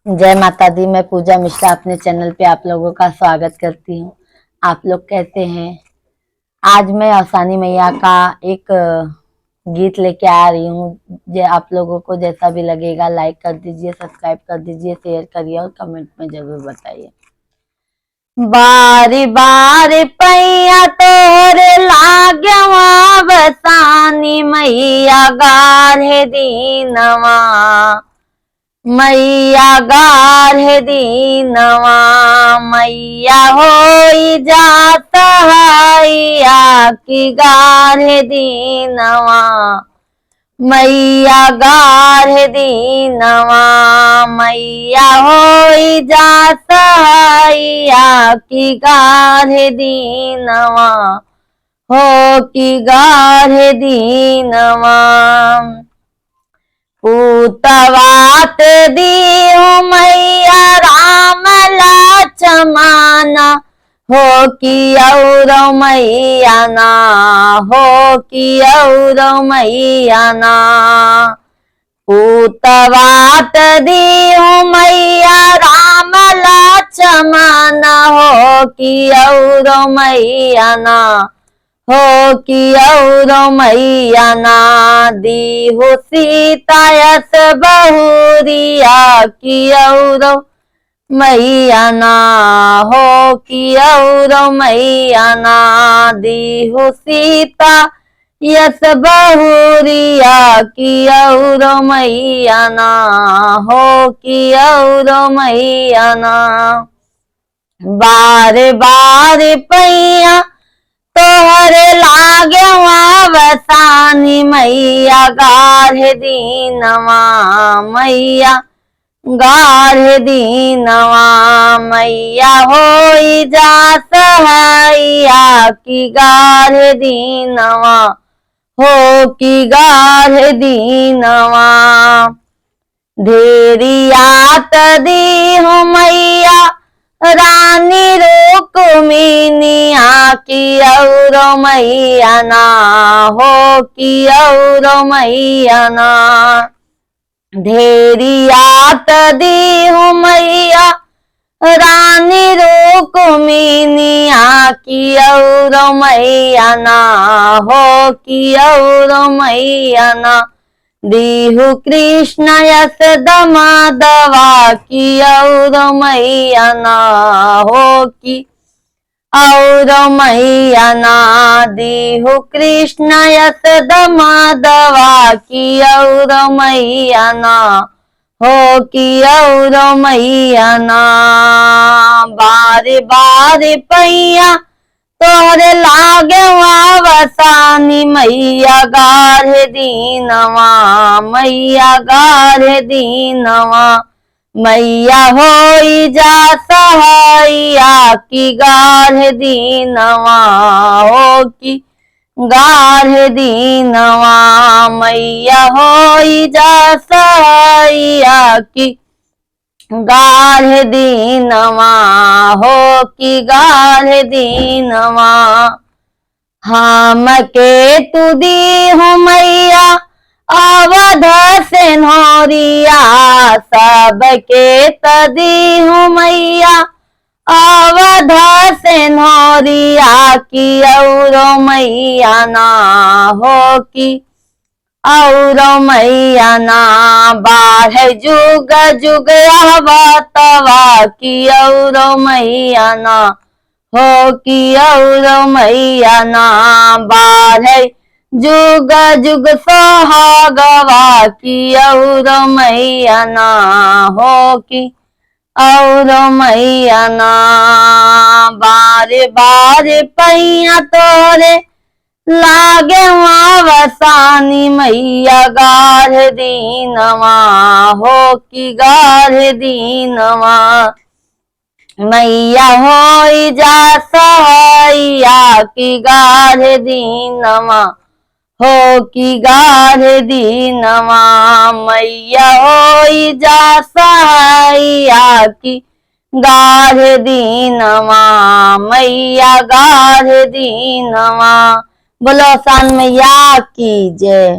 जय माता दी। मैं पूजा मिश्रा अपने चैनल पे आप लोगों का स्वागत करती हूँ। आप लोग कहते हैं आज मैं अवसानी मैया का एक गीत लेके आ रही हूँ। जो आप लोगों को जैसा भी लगेगा लाइक कर दीजिए, सब्सक्राइब कर दीजिए, शेयर करिए और कमेंट में जरूर बताइए। बारी बारी पैया तोरे लाग्यवा बसानी मैया गाढ़े दीनवा, मैया गाढ़े दीनवा, मैया होई जात हैया की गाढ़े दीनवा, मैया गाढ़े दीनवा, मैया होई जात हैया की गाढ़े दीनवा, हो की गाढ़े दीनवा। पूतवात दीहु मैया राम लक्ष्मण, हो कि और मैया ना, हो कि और मैया ना। पूतवात दीहु मैया राम लक्ष्मण, हो कि और मैया ना, हो कि और मैया ना। दीहु सीता यस बहुरिया की और मैया ना, हो कि और मैया ना। दीहु सीता यस बहुरिया की और मैया ना, हो कि और मैया ना। बार बार पैया तोहरे लाग्यवा बसानी मैया गाढ़े दीनवा, मैया गाढ़े दीनवा, मैया होई जात हैया की गाढ़े दीनवा, हो की गाढ़े दीनवा। ढेरियात दीहु मैया रानी रुक्मिनिया की और मैया ना, हो कि और मैया ना। ढेरियात दीहु मैया रानी रुक्मिनिया की और मैया ना, हो कि और मैया ना। दीहु कृष्ण यशोदा माधवा की और मैया ना, हो कि और मैया ना। दीहु कृष्ण यशोदा माधवा की और मैया ना, हो कि और मैया ना। बारी बारी पैया तोहरे लागवा बसानी मैया गाढ़े दीनवा, मैया गाढ़े दीनवा, मैया होई जात हैया की गाढ़े दीनवा, हो कि गाढ़े दीनवा, मैया होई जात हैया की गाढ़े दीनवा, हो कि गाढ़े दीनवा। हम के तू दीहु मैया अवध सिन्होरिया, सबके तदीहु मैया अवध सिन्होरिया की और मैया ना, हो कि और मैया ना। बाढ़ जुग जुग तवा की और मैया ना, हो कि और मैया ना। बाढ़ जुग जुग सोहागवा की और मैया ना, हो कि और मैया ना। बार बार पैया तोरे लागवा बसानी मैया गाढ़े दीनवा, हो कि गाढ़े दीनवा, मैया होई जात हैया की गाढ़े दीनवा, हो कि गाढ़े दीनवा, मैया होई जात हैया की गाढ़े दीनवा, मैया गाढ़े दीनवा। बोलो सान मैया की जय।